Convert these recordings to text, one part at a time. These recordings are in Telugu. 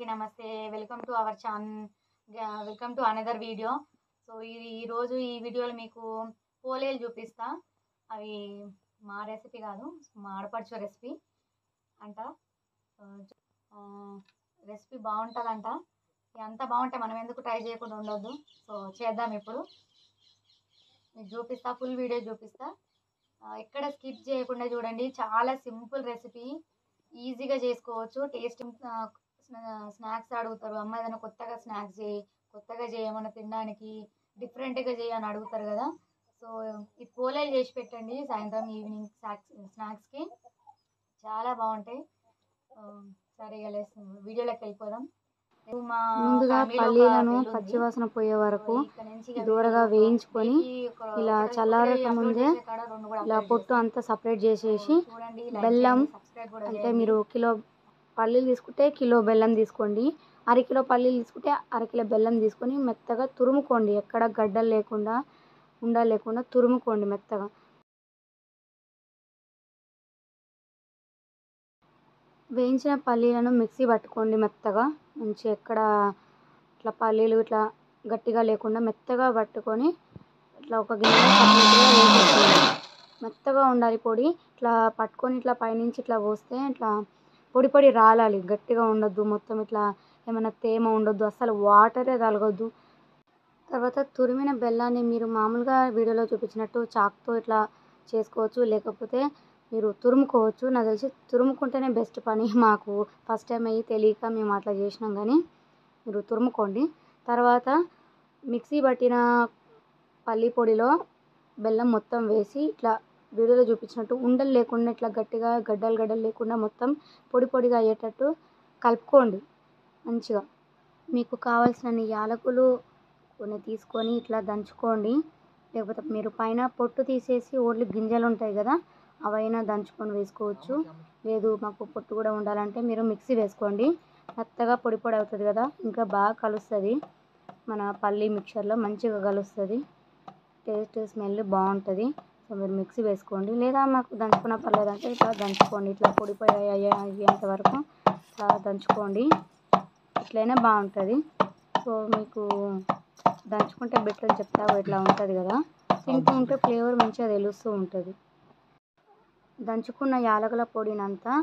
నమస్తే. Welcome to our welcome to another video. So, ఈరోజు ఈ వీడియోలో మీకు పోలేలు చూపిస్తా. అవి మా రెసిపీ కాదు, మా ఆడపడుచు రెసిపీ అంట. రెసిపీ బాగుంటుందంట. ఎంత బాగుంటే మనం ఎందుకు ట్రై చేయకుండా ఉండొద్దు. సో చేద్దాం. ఇప్పుడు మీకు చూపిస్తా, ఫుల్ వీడియో చూపిస్తా. ఎక్కడ స్కిప్ చేయకుండా చూడండి. చాలా సింపుల్ రెసిపీ, ఈజీగా చేసుకోవచ్చు. టేస్ట్ స్నాక్స్ అడుగుతారు, అమ్మ ఏదైనా కొత్తగా స్నాక్స్ చేయి, కొత్తగా చేయమన్నా తినడానికి డిఫరెంట్గా చేయని అడుగుతారు కదా. సో ఈ పోలేలు చేసి పెట్టండి సాయంత్రం ఈవినింగ్ స్నాక్స్కి, చాలా బాగుంటాయి. సరే వీడియోలోకి వెళ్ళిపోదాం. ముందుగా పల్లీలను పచ్చివాసన పోయే వరకు దూరగా వేయించుకొని ఇలా చల్లారక ముందే ఇలా పొట్టు అంతా సపరేట్ చేసేసి, బెల్లం అంటే మీరు కిలో పల్లీలు తీసుకుంటే కిలో బెల్లం తీసుకోండి, అరకిలో పల్లీలు తీసుకుంటే అరకిలో బెల్లం తీసుకొని మెత్తగా తురుముకోండి. ఎక్కడ గడ్డలు లేకుండా ఉండలు లేకుండా తురుముకోండి మెత్తగా. వేయించిన పల్లీలను మిక్సీ పట్టుకోండి మెత్తగా, మంచిగా ఎక్కడ ఇట్లా పల్లీలు ఇట్లా గట్టిగా లేకుండా మెత్తగా పట్టుకొని ఇట్లా ఒక గిన్నెలో సపరేట్గా వేసేసుకోండి. మెత్తగా ఉండాలి పొడి. ఇట్లా పట్టుకొని ఇట్లా పైనుంచి ఇట్లా పోస్తే ఇట్లా పొడి పొడి రాలాలి, గట్టిగా ఉండొద్దు. మొత్తం ఇట్లా ఏమైనా తేమ ఉండొద్దు, అసలు వాటరే తలగొద్దు. తర్వాత తురిమిన బెల్లాన్ని మీరు మామూలుగా వీడియోలో చూపించినట్టు చాకుతో ఇట్లా చేసుకోవచ్చు, లేకపోతే మీరు తురుముకోవచ్చు. నాకు తెలిసి తురుముకుంటేనే బెస్ట్ పని. మాకు ఫస్ట్ టైం అయ్యి తెలియక మేము అట్లా చేసినాం, కానీ మీరు తురుముకోండి. తర్వాత మిక్సీ పట్టిన పల్లి పొడిలో బెల్లం మొత్తం వేసి ఇట్లా వీడియోలో చూపించినట్టు ఉండలు లేకుండా ఇట్లా గట్టిగా గడ్డలు లేకుండా మొత్తం పొడి పొడిగా అయ్యేటట్టు కలుపుకోండి మంచిగా. మీకు కావాల్సిన యాలకులు కొన్ని తీసుకొని ఇట్లా దంచుకోండి, లేకపోతే మీరు పైన పొట్టు తీసేసి ఓన్లీ గింజలు ఉంటాయి కదా, అవైనా దంచుకొని వేసుకోవచ్చు. లేదు మాకు పొట్టు కూడా ఉండాలంటే మీరు మిక్సీ వేసుకోండి. మెత్తగా పొడి పొడి అవుతుంది కదా, ఇంకా బాగా కలుస్తుంది. మన పల్లి మిక్చర్లో మంచిగా కలుస్తుంది, టేస్ట్ స్మెల్ బాగుంటుంది. సో మీరు మిక్సీ వేసుకోండి. లేదా మాకు దంచుకున్న పర్లేదంటే ఇట్లా దంచుకోండి. ఇట్లా పొడి పొడి అయ్యేంత వరకు ఇట్లా దంచుకోండి, ఇట్లయినా బాగుంటుంది. సో మీకు దంచుకుంటే బెటర్ అని చెప్తావు, ఇట్లా ఉంటుంది కదా, తింటూ ఉంటే ఫ్లేవర్ మంచిగా తెలుస్తూ ఉంటుంది. దంచుకున్న యాలకుల పొడినంతా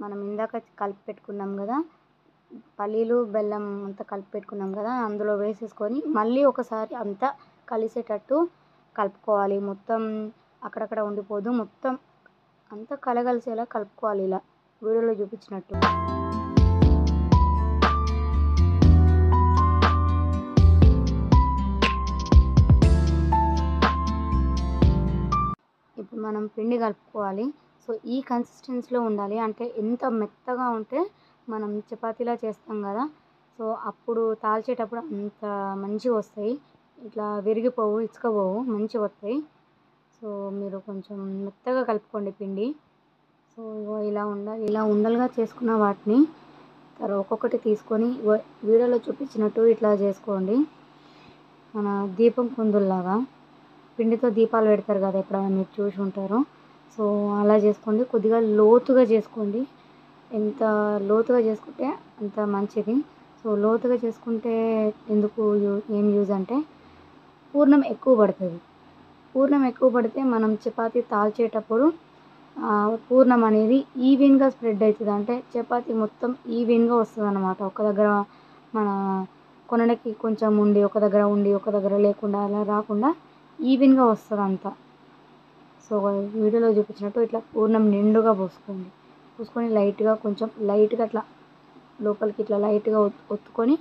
మనం ఇందాక కలిపి పెట్టుకున్నాం కదా, పల్లీలు బెల్లం అంతా కలిపి పెట్టుకున్నాం కదా, అందులో వేసేసుకొని మళ్ళీ ఒకసారి అంతా కలిసేటట్టు కలుపుకోవాలి. మొత్తం అక్కడక్కడ ఉండిపోదు, మొత్తం అంతా కలగలిసేలా కలుపుకోవాలి ఇలా వీడియోలో చూపించినట్టు. ఇప్పుడు మనం పిండి కలుపుకోవాలి. సో ఈ కన్సిస్టెన్సీలో ఉండాలి. అంటే ఎంత మెత్తగా ఉంటే మనం చపాతీలా చేస్తాం కదా, సో అప్పుడు తాల్చేటప్పుడు అంత మంచిగా వస్తాయి. ఇట్లా విరిగిపోవు, ఇచ్చుకపోవు, మంచిగా వస్తాయి. సో మీరు కొంచెం మెత్తగా కలుపుకోండి పిండి. సో ఇలా ఉండాలి. ఇలా ఉండలుగా చేసుకున్న వాటిని ఒక్కొక్కటి తీసుకొని వీడియోలో చూపించినట్టు ఇట్లా చేసుకోండి. మన దీపం కుందుల్లాగా పిండితో దీపాలు పెడతారు కదా, ఎప్పుడైనా మీరు చూసి ఉంటారు. సో అలా చేసుకోండి. కొద్దిగా లోతుగా చేసుకోండి. ఎంత లోతుగా చేసుకుంటే అంత మంచిది. సో లోతుగా చేసుకుంటే ఎందుకు ఏం యూజ్ అంటే పూర్ణం ఎక్కువ పడుతుంది. పూర్ణం ఎక్కువ పడితే మనం చపాతీ తాల్చేటప్పుడు పూర్ణం అనేది ఈవెన్గా స్ప్రెడ్ అవుతుంది. అంటే చపాతీ మొత్తం ఈవెన్గా వస్తుంది అన్నమాట. ఒక దగ్గర మన కొనడానికి కొంచెం ఉండి ఒక దగ్గర ఉండి ఒక దగ్గర లేకుండా అలా రాకుండా ఈవెన్గా వస్తుంది అంతా. సో వీడియోలో చూపించినట్టు ఇట్లా పూర్ణం నిండుగా పూసుకొని లైట్గా కొంచెం లైట్గా అట్లా లోపలికి ఇట్లా లైట్గా ఒత్తుకొని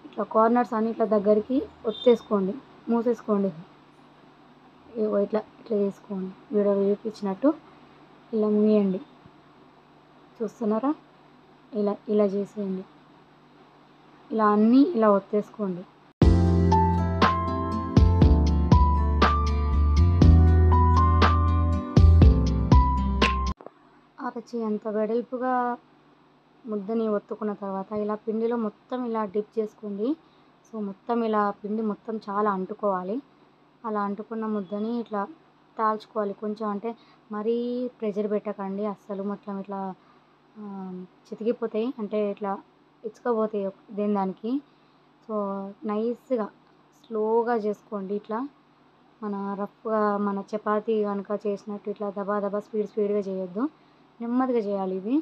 ఇట్లా కార్నర్స్ అన్ని ఇట్లా దగ్గరికి ఒత్తేసుకోండి, మూసేసుకోండి. ఇట్లా ఇట్లా చేసుకోండి. వీడియోలో చూపించినట్టు ఇలా మూయండి. చూస్తున్నారా, ఇలా ఇలా చేసేయండి. ఇలా అన్నీ ఇలా ఒత్తేసుకోండి. అరచి అంత వెడల్పుగా ముద్దని ఒత్తుకున్న తర్వాత ఇలా పిండిలో మొత్తం ఇలా డిప్ చేసుకోండి. సో మొత్తం ఇలా పిండి మొత్తం చాలా అంటుకోవాలి. అలా అంటుకున్న ముద్దని ఇట్లా తాల్చుకోవాలి. కొంచెం అంటే మరీ ప్రెషర్ పెట్టకండి అస్సలు, మొత్తం ఇట్లా చితికిపోతాయి. అంటే ఇట్లా ఇచ్చుకపోతాయి దేని దానికి. సో నైస్గా స్లోగా చేసుకోండి. ఇట్లా మన రఫ్గా మన చపాతీ కనుక చేసినట్టు ఇట్లా దబా దబా స్పీడ్గా చేయొద్దు, నెమ్మదిగా చేయాలి ఇది.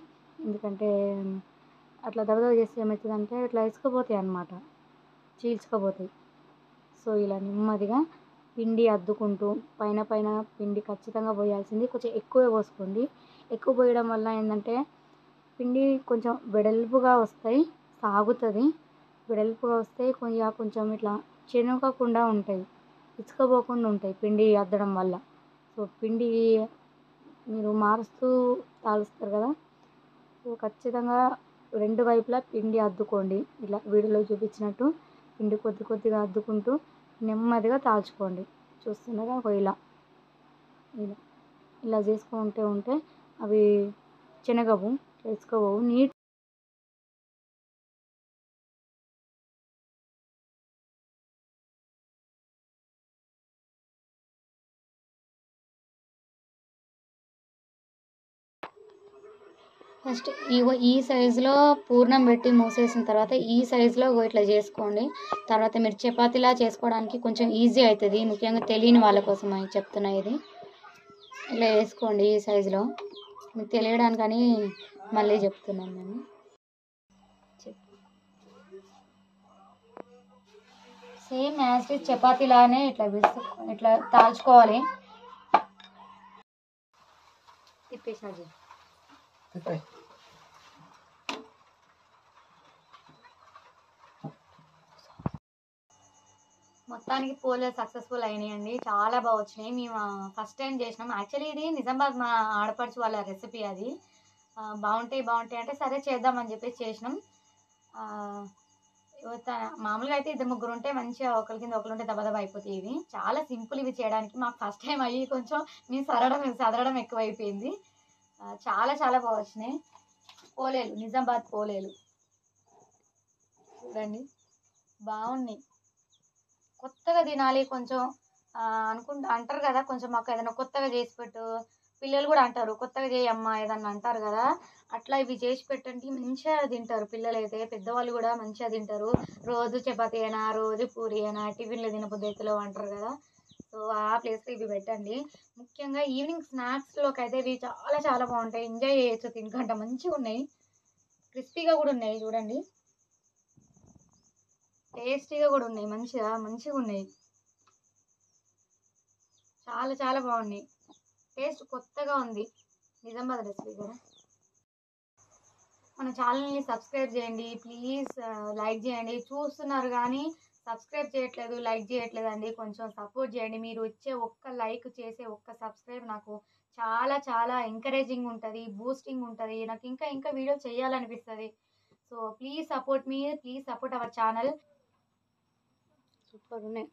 ఎందుకంటే అట్లా దబదబా చేస్తే ఏమవుతుందంటే ఇట్లా ఇసుకపోతాయి అన్నమాట, చీల్చుకపోతాయి. సో ఇలా నెమ్మదిగా పిండి అద్దుకుంటూ పైన పిండి ఖచ్చితంగా పోయాల్సింది, కొంచెం ఎక్కువే పోసుకోండి. ఎక్కువ పోయడం వల్ల ఏంటంటే పిండి కొంచెం వెడల్పుగా వస్తాయి, సాగుతుంది. వెడల్పుగా వస్తాయి, కొంచెం ఇట్లా చెనుకకుండా ఉంటాయి, ఇసుకపోకుండా ఉంటాయి పిండి అద్దడం వల్ల. సో పిండి మీరు మారుస్తూ కాలుస్తారు కదా, సో ఖచ్చితంగా రెండు వైపులా పిండి అద్దుకోండి. ఇలా వీడియోలో చూపించినట్టు పిండి కొద్దిగా అద్దుకుంటూ నెమ్మదిగా తాల్చుకోండి. చూస్తున్నారా ఇలా ఇలా ఇలా చేసుకుంటూ ఉంటే అవి చెనగవు, ఇసుకపోవు. నీట్ ఫస్ట్ ఈ సైజులో పూర్ణం పెట్టి మూసేసిన తర్వాత ఈ సైజులో ఇట్లా చేసుకోండి. తర్వాత మీరు చపాతీలా చేసుకోవడానికి కొంచెం ఈజీ అవుతుంది, ముఖ్యంగా తెలియని వాళ్ళ కోసం అని చెప్తున్నా. ఇది ఇలా వేసుకోండి ఈ సైజులో, మీకు తెలియడానికని మళ్ళీ చెప్తున్నాను నేను. సేమ్ యాజ్ ఇట్ చపాతీలానే ఇట్లా తాల్చుకోవాలి. తిప్పేసిన మొత్తానికి పోలే సక్సెస్ఫుల్ అయినాయండి, చాలా బాగా వచ్చినాయి. మేము ఫస్ట్ టైం చేసినాం. యాక్చువల్లీ ఇది నిజామాబాద్ మా ఆడపడుచు వాళ్ళ రెసిపీ. అది బాగుంటాయి అంటే సరే చేద్దామని చెప్పేసి చేసినాం. మామూలుగా అయితే 2-3 ఉంటే మంచిగా ఒకరి కింద ఒకరు ఉంటే దబదబ అయిపోతాయి. ఇవి చాలా సింపుల్ ఇవి చేయడానికి. మాకు ఫస్ట్ టైం అయ్యి కొంచెం మేము సదరడం ఎక్కువ అయిపోయింది. చాలా బాగా వచ్చినాయి. పోలేలు, నిజామాబాద్ పోలేలు చూడండి, బాగున్నాయి. కొత్తగా తినాలి కొంచెం అంటారు కదా, కొంచెం మాకు ఏదైనా కొత్తగా చేసి పెట్టు, పిల్లలు కూడా అంటారు కొత్తగా చేయమ్మా ఏదన్నా అంటారు కదా, అట్లా ఇవి చేసి పెట్టండి మంచిగా తింటారు పిల్లలు అయితే, పెద్దవాళ్ళు కూడా మంచిగా తింటారు. రోజు చపాతీ అయినా రోజు పూరి అయినా టిఫిన్లు తినబుద్ధి అవుతలేవు అంటారు కదా, సో ఆ ప్లేస్లో ఇవి పెట్టండి. ముఖ్యంగా ఈవినింగ్ స్నాక్స్లోకి అయితే ఇవి చాలా బాగుంటాయి, ఎంజాయ్ చేయొచ్చు తినకంట. మంచిగా ఉన్నాయి, క్రిస్పీగా కూడా ఉన్నాయి చూడండి, టేస్టీగా కూడా ఉన్నాయి, మంచిగా ఉన్నాయి. చాలా బాగున్నాయి, టేస్ట్ కొత్తగా ఉంది. నిజామాబాద్ రెసిపీ కదా. మన ఛానల్ని సబ్స్క్రైబ్ చేయండి ప్లీజ్, లైక్ చేయండి. చూస్తున్నారు కానీ సబ్స్క్రైబ్ చేయట్లేదు, లైక్ చేయట్లేదు అండి. కొంచెం సపోర్ట్ చేయండి. మీరు ఇచ్చే ఒక్క లైక్, చేసే ఒక్క సబ్స్క్రైబ్ నాకు చాలా ఎంకరేజింగ్ ఉంటుంది, బూస్టింగ్ ఉంటుంది. నాకు ఇంకా వీడియో చేయాలనిపిస్తుంది. So please support me, please support our channel. Super ఉన్నాయి.